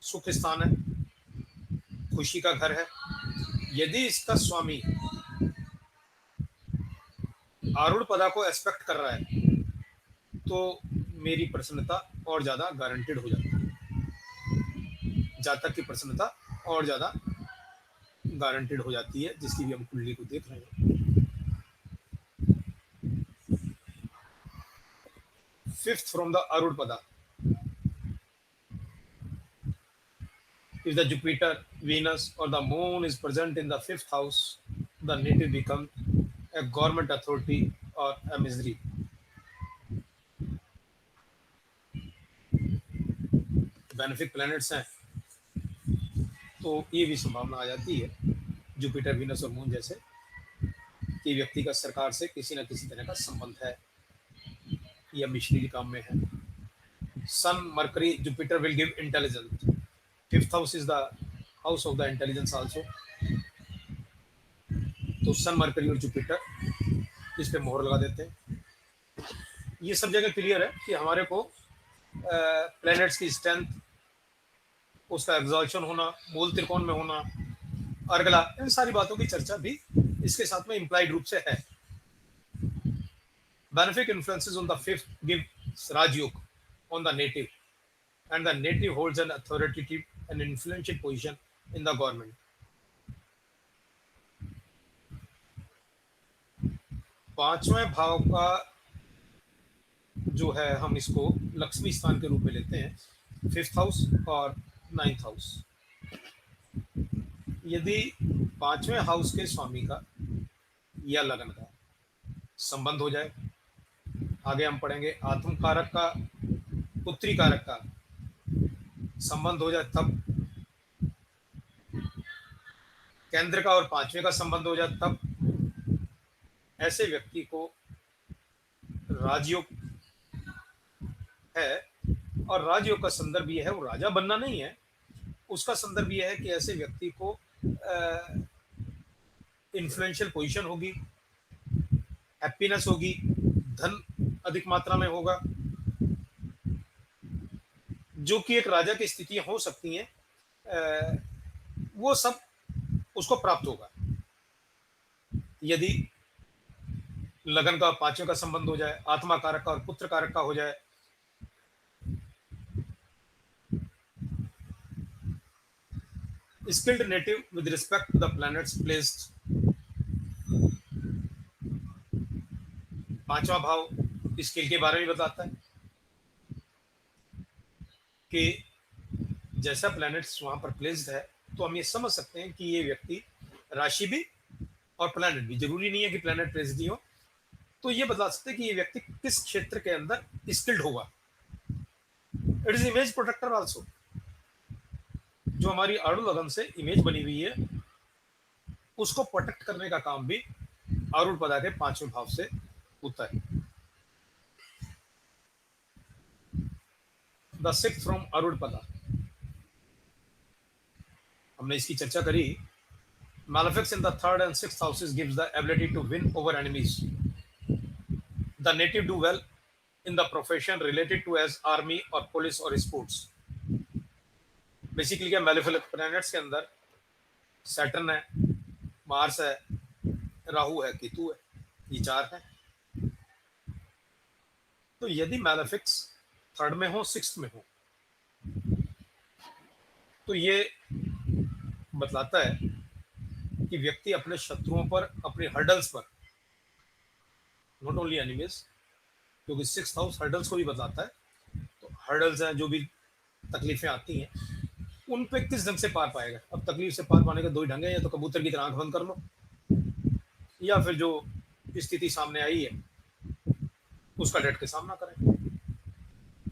सुख स्थान है, खुशी का घर है। यदि इसका स्वामी आरूढ़ पदा को एस्पेक्ट कर रहा है तो मेरी प्रसन्नता और ज्यादा गारंटेड हो जाती है। जातक की प्रसन्नता और ज्यादा गारंटेड हो जाती है, जिसकी भी हम कुंडली को देख रहे हैं। फिफ्थ फ्रॉम द आरूढ़ पदा, if the Jupiter, Venus or the moon is present in the fifth house, the native becomes a government authority or a misery. Benefic planets हैं तो ये भी संभावना आ जाती है, जुपिटर, वीनस और मून जैसे, कि व्यक्ति का सरकार से किसी न किसी तरह का संबंध है या मिशनरी काम में है। Sun, Mercury, Jupiter will give intelligence. Fifth house is the house of the intelligence also. तो सन, मरकरी और जुपिटर इस पे मोहर लगा देते हैं। ये सब जगह क्लियर है कि हमारे को प्लैनेट्स की स्ट्रेंथ, उसका एग्जॉल्शन होना, मूल त्रिकोण में होना, अर्गला, इन सारी बातों की चर्चा भी इसके साथ में इंप्लाइड रूप से है। Benefic influences on the fifth give rajyoga on the native, and the native holds an authoritative and influential position in the government. पांचवें भाव का जो है, हम इसको लक्ष्मी स्थान के रूप में लेते हैं, फिफ्थ हाउस और नाइन्थ हाउस। यदि पांचवें हाउस के स्वामी का या लगन का संबंध हो जाए, आगे हम पढ़ेंगे आत्म कारक का, पुत्री कारक का संबंध हो जाए, तब केंद्र का और पांचवें का संबंध हो जाए, तब ऐसे व्यक्ति को राजयोग है। और राजयोग का संदर्भ यह है, वो राजा बनना नहीं है, उसका संदर्भ यह है कि ऐसे व्यक्ति को इन्फ्लुएंशियल पोजीशन होगी, हैप्पीनेस होगी, धन अधिक मात्रा में होगा, जो कि एक राजा की स्थितियां हो सकती हैं, वो सब उसको प्राप्त होगा यदि लगन का पांचवें का संबंध हो जाए, आत्मा कारक का और पुत्र कारक का हो जाए। Skilled native with respect to the planets placed, पांचवा भाव स्किल के बारे में बताता है कि जैसा प्लैनेट्स वहां पर प्लेस्ड है, तो हम ये समझ सकते हैं कि ये व्यक्ति, राशि भी और प्लैनेट भी, जरूरी नहीं है कि प्लैनेट प्लेस्ड ही हो, तो ये बता सकते हैं कि ये व्यक्ति किस क्षेत्र के अंदर स्किल्ड होगा। It is image protector also. जो हमारी आरूढ़ लगन से इमेज बनी हुई है, उसको प्रोटेक्ट करने का काम भी आरूढ़ पदा के पांचवें भाव से होता है। द सिक्स्थ फ्रॉम आरूढ़ पदा, हमने इसकी चर्चा करी। Malefics in the third and sixth houses gives the ability to win over enemies. The native do well in the profession related to as army or police or sports. Basically क्या malefic planets के अंदर Saturn है, Mars है, राहु है, केतु है, ये चार है। तो यदि मैलेफिक्स थर्ड में हो, सिक्स्थ में हो, तो ये बतलाता है कि व्यक्ति अपने शत्रुओं पर, अपने हर्डल्स पर, नॉट ओनली एनिमीज, क्योंकि सिक्स्थ हाउस हर्डल्स को भी बताता है। तो हर्डल्स हैं, जो भी तकलीफें आती हैं, उन पे किस ढंग से पार पाएगा। अब तकलीफ से पार पाने के दो ही ढंग हैं, या तो कबूतर की तरह आंख बंद कर लो, या फिर जो स्थिति सामने आई है उसका डट के सामना करें।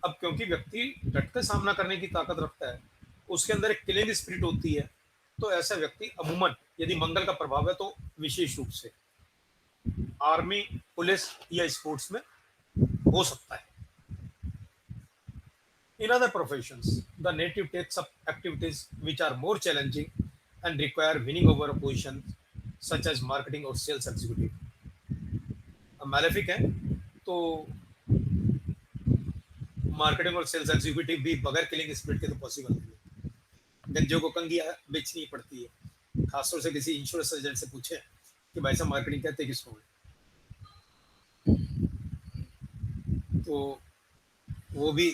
अब क्योंकि व्यक्ति डट के सामना करने की ताकत रखता है, उसके अंदर एक किलिंग स्पिरिट होती है, तो ऐसा व्यक्ति अमूमन, यदि मंगल का प्रभाव है तो विशेष रूप से आर्मी, पुलिस या स्पोर्ट्स में हो सकता है। In other professions, the native takes up activities which are more challenging and require winning over opposition such as marketing और सेल्स एग्जीक्यूटिव। अब मैलेफिक है तो मार्केटिंग और सेल्स एग्जीक्यूटिव भी बगैर किलिंग स्प्रिट के तो पॉसिबल नहीं है। गंजों को कंगिया बेचनी पड़ती है। खासतौर से किसी इंश्योरेंस एजेंट से पूछे कि भाई साहब मार्केटिंग कहते किसको है, तो वो भी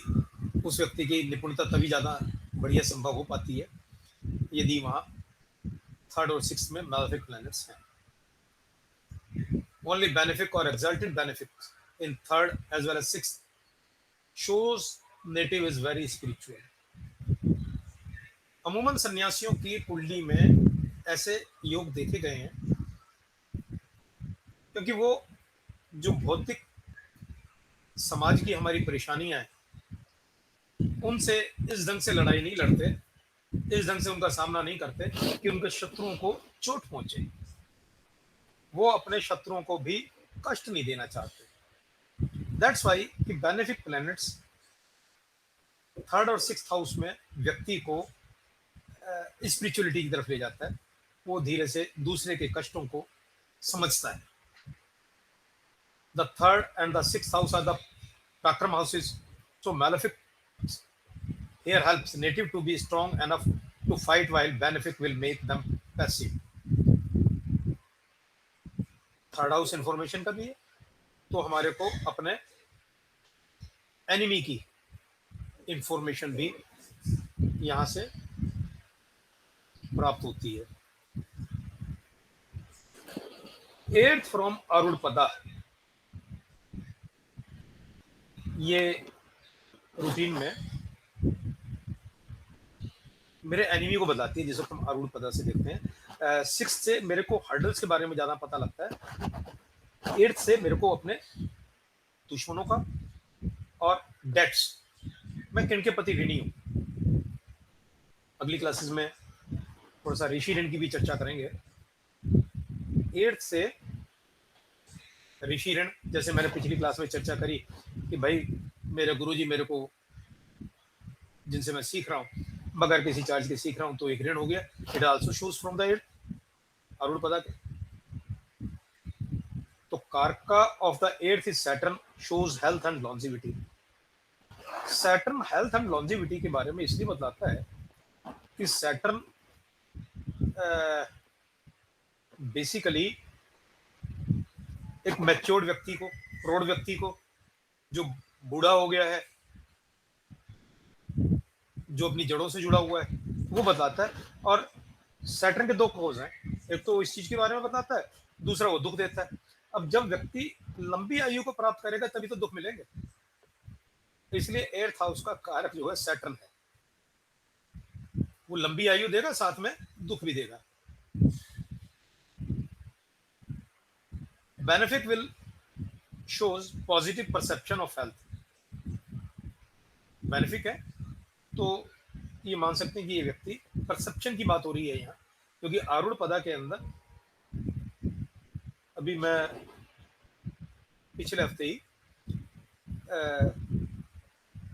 उस व्यक्ति की निपुणता तभी ज़्यादा बढ़िया संभव हो पाती है यदि वहाँ थर्ड और सिक्स्थ में मैलेफिक प्लैनेट्स हैं। Only benefic or exalted benefic in third as well as sixth shows native is very spiritual. अमूमन सन्यासियों की कुंडली में ऐसे योग देखे गए हैं क्योंकि वो जो भौतिक समाज की हमारी परेशानियां हैं उनसे इस ढंग से लड़ाई नहीं लड़ते, इस ढंग से उनका सामना नहीं करते कि उनके शत्रुओं को चोट पहुंचे। वो अपने शत्रुओं को भी कष्ट नहीं देना चाहते। दैट्स वाई कि बेनिफिक प्लैनेट्स थर्ड और सिक्स्थ हाउस में व्यक्ति को स्पिरिचुअलिटी की तरफ ले जाता है। वो धीरे से दूसरे के कष्टों को समझता है। The third and the sixth house are the पैक्रम houses, so malefic here helps native to be strong enough to fight while benefic will make them passive. Third house information का भी है तो हमारे को अपने एनिमी की इंफॉर्मेशन भी यहां से प्राप्त होती है। एर्थ फ्रॉम अरुणपदा, ये रूटीन में मेरे एनिमी को बताती है जिसे हम अरुणपदा से देखते हैं। सिक्स से मेरे को हर्डल्स के बारे में ज्यादा पता लगता है। एट्थ से मेरे को अपने दुश्मनों का और डेट्स, मैं किन के प्रति ऋणी हूं। अगली क्लासेस में थोड़ा सा ऋषि ऋण की भी चर्चा करेंगे। एट्थ से ऋषि ऋण, जैसे मैंने पिछली क्लास में चर्चा करी कि भाई मेरे गुरुजी मेरे को जिनसे मैं सीख रहा हूँ बगैर किसी चार्ज के सीख रहा हूँ तो एक ऋण हो गया। It also shows from the eight अरुणपदा के। तो कारका of the eighth is Saturn, shows health and longevity. Saturn health and longevity के बारे में इसलिए बतलाता है कि सैटर्न बेसिकली एक मैच्योर्ड व्यक्ति को, प्रौढ़ व्यक्ति को जो बूढ़ा हो गया है, जो अपनी जड़ों से जुड़ा हुआ है, वो बताता है। और सैटर्न के दो कोज हैं, एक तो इस चीज के बारे में बताता है, दूसरा वो दुख देता है। अब जब व्यक्ति लंबी आयु को प्राप्त करेगा तभी तो दुख मिलेंगे, इसलिए एर्थ हाउस का कारक जो है सैटर्न है। वो लंबी आयु देगा, साथ में दुख भी देगा। Benefic will shows positive perception of health. Benefic है तो ये मान सकते हैं कि ये व्यक्ति, परसेप्शन की बात हो रही है यहाँ, क्योंकि आरूढ़ के अंदर अभी मैं पिछले हफ्ते ही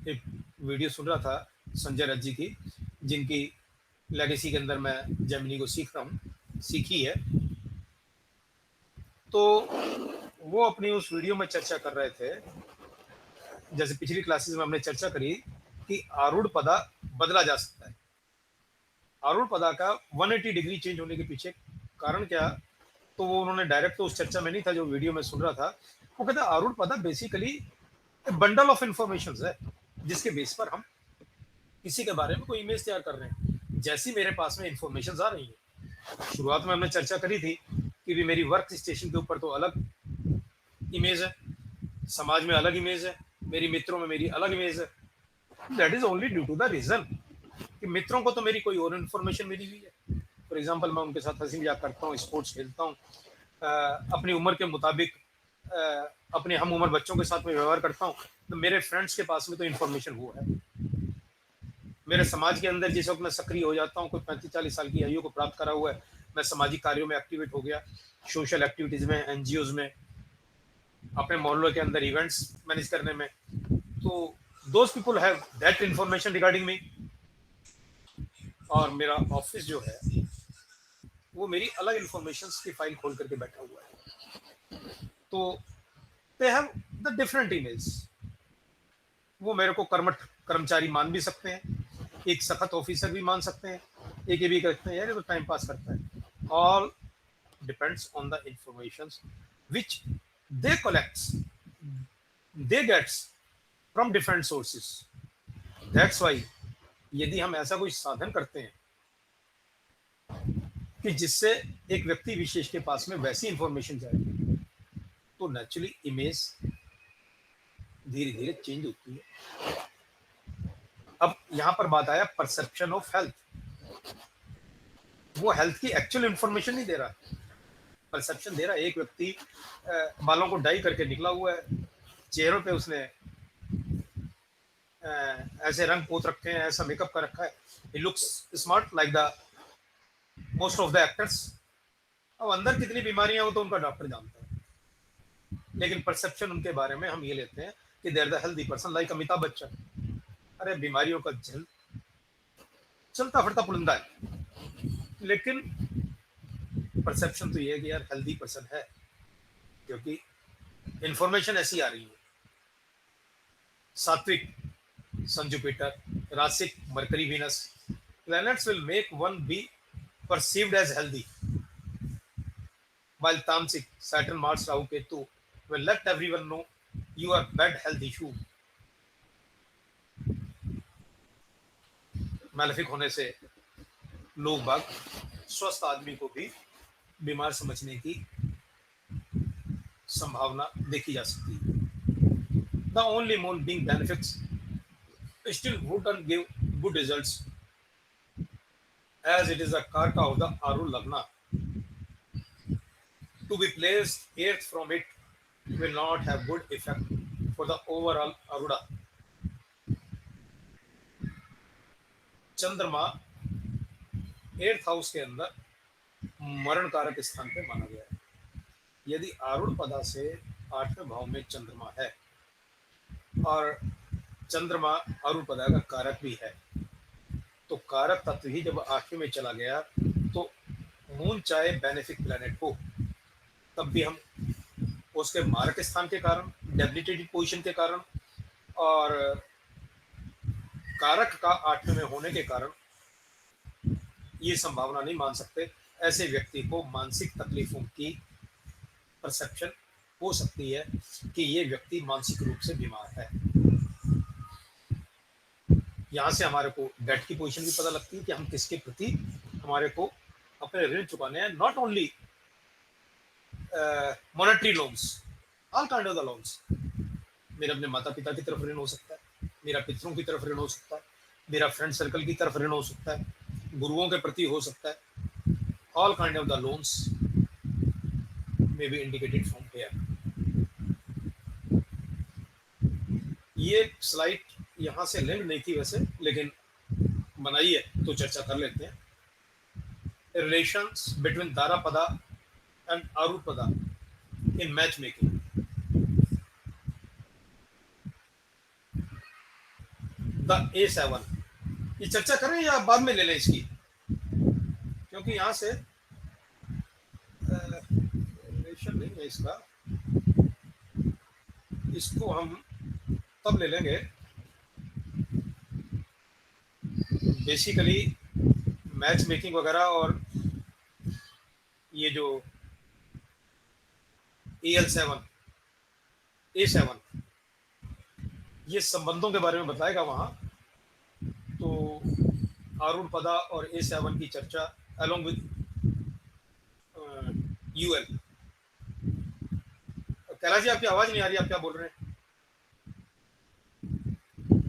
एक वीडियो सुन रहा था संजय रथ जी की, जिनकी लेगेसी के अंदर मैं जेमिनी को सीख रहा हूँ, सीखी है। तो वो अपनी उस वीडियो में चर्चा कर रहे थे, जैसे पिछली क्लासेस में हमने चर्चा करी कि आरूढ़ पदा बदला जा सकता है। आरूढ़ पदा का 180 डिग्री चेंज होने के पीछे कारण क्या, तो वो उन्होंने डायरेक्ट तो उस चर्चा में नहीं था, जो वीडियो में सुन रहा था। वो कहता है आरूढ़ पदा बेसिकली बंडल ऑफ इंफॉर्मेशन है जिसके बेस पर हम किसी के बारे में कोई इमेज तैयार कर रहे हैं। जैसी मेरे पास में इंफॉर्मेशन आ रही है, शुरुआत में हमने चर्चा करी थी कि भी मेरी वर्क स्टेशन के ऊपर तो अलग इमेज है, समाज में अलग इमेज है, मेरी मित्रों में मेरी अलग इमेज है। That is only due to the reason कि मित्रों को तो मेरी कोई और इन्फॉर्मेशन मिली हुई है। फॉर एग्जांपल मैं उनके साथ हंसी मजाक करता हूँ, स्पोर्ट्स खेलता हूँ, अपनी उम्र के मुताबिक अपने हम उम्र बच्चों के साथ में व्यवहार करता हूँ, तो मेरे फ्रेंड्स के पास में तो इन्फॉर्मेशन वो है। मेरे समाज के अंदर जिस वक्त मैं सक्रिय हो जाता हूँ, कोई 35-40 साल की आयु को प्राप्त करा हुआ है, मैं सामाजिक कार्यों में एक्टिवेट हो गया, सोशल एक्टिविटीज में, एनजीओज में, अपने मोहल्लों के अंदर इवेंट्स मैनेज करने में, तो those people have that information regarding me. और मेरा ऑफिस जो है वो मेरी अलग इंफॉर्मेशंस की फाइल खोल करके बैठा हुआ है। तो they have the different image. वो मेरे को कर्मठ कर्मचारी मान भी सकते हैं, एक सख्त ऑफिसर भी मान सकते हैं, एक ये भी कहते हैं यार ये तो टाइम पास करता है। All depends on the information which they collects, they gets from different sources. That's why यदि हम ऐसा कोई साधन करते हैं कि जिससे एक व्यक्ति विशेष के पास में वैसी इंफॉर्मेशन जाएगी, तो नेचुरली इमेज धीरे धीरे चेंज होती है। अब यहां पर बात आया परसेप्शन ऑफ हेल्थ। वो हेल्थ की एक्चुअल इंफॉर्मेशन नहीं दे रहा, परसेप्शन दे रहा है। एक व्यक्ति बालों को डाई करके निकला हुआ है, चेहरों पे उसने ऐसे रंग पोत रखे हैं, ऐसा मेकअप कर रखा है, he looks smart like the most of the actors. अब अंदर कितनी बीमारियां हो तो उनका डॉक्टर जानता है, लेकिन परसेप्शन उनके बारे में हम ये लेते हैं कि they are the healthy person, like Amitabh Bachchan. अरे बीमारियों का झल चलता फिरता पुलिंदा है, लेकिन परसेप्शन तो ये है कि यार हेल्दी पर्सन है, क्योंकि इंफॉर्मेशन ऐसी आ रही है। सात्विक सन जुपिटर, रासिक Mercury Venus, planets will make one be perceived as healthy, while tamasic Saturn, Mars, Rahu, Ketu will let everyone know you are bad health issue। Malefic होने से लोग बाग स्वस्थ आदमी को भी बीमार समझने की संभावना देखी जा सकती है। The only moon being benefits still wouldn't give good results, as it is a karka of the Aru Lagna. To be placed eighth from it will not have good effect for the overall Aruda। चंद्रमा eighth house के अंदर मरण कारक स्थान पे माना गया है। यदि आरूढ़ पदा से 8वें भाव में चंद्रमा है और चंद्रमा आरूढ़ पदा का कारक भी है, तो कारक तत्व ही जब 8वें में चला गया, तो मून चाहे बेनिफिक प्लैनेट हो, तब भी हम उसके मारक स्थान के कारण, डेबिलिटेटेड पोजीशन के कारण और कारक का 8वें में होने के कारण ये संभावना नहीं मान सकते। ऐसे व्यक्ति को मानसिक तकलीफों की परसेप्शन हो सकती है कि ये व्यक्ति मानसिक रूप से बीमार है। यहाँ से हमारे को डेट की पोजीशन भी पता लगती है कि हम किसके प्रति हमारे को अपने ऋण चुकाने हैं। Not only monetary loans, all kind of the loans. मेरे अपने माता पिता की तरफ ऋण हो सकता है, मेरा पितरों की तरफ ऋण हो सकता है, मेरा फ्रेंड सर्कल की तरफ ऋण हो सकता है, गुरुओं के प्रति हो सकता है। All kind of the loans may be indicated from here. ये स्लाइड यहाँ से लिंक नहीं थी वैसे, लेकिन बनाई है तो चर्चा कर लेते हैं। रिलेशंस बिटवीन दारापदा एंड आरूपदा in match making. The A7, ये चर्चा करें या बाद में ले लें इसकी, क्योंकि यहाँ से रिलेशन नहीं है इसका, इसको हम तब ले लेंगे। बेसिकली मैच मेकिंग वगैरह और ये जो AL7, A7 ये संबंधों के बारे में बताएगा वहां। तो आरूढ़ पदा और A7 की चर्चा along with UL। Kailash ji आपकी आवाज नहीं आ रही, आप क्या बोल रहे हैं?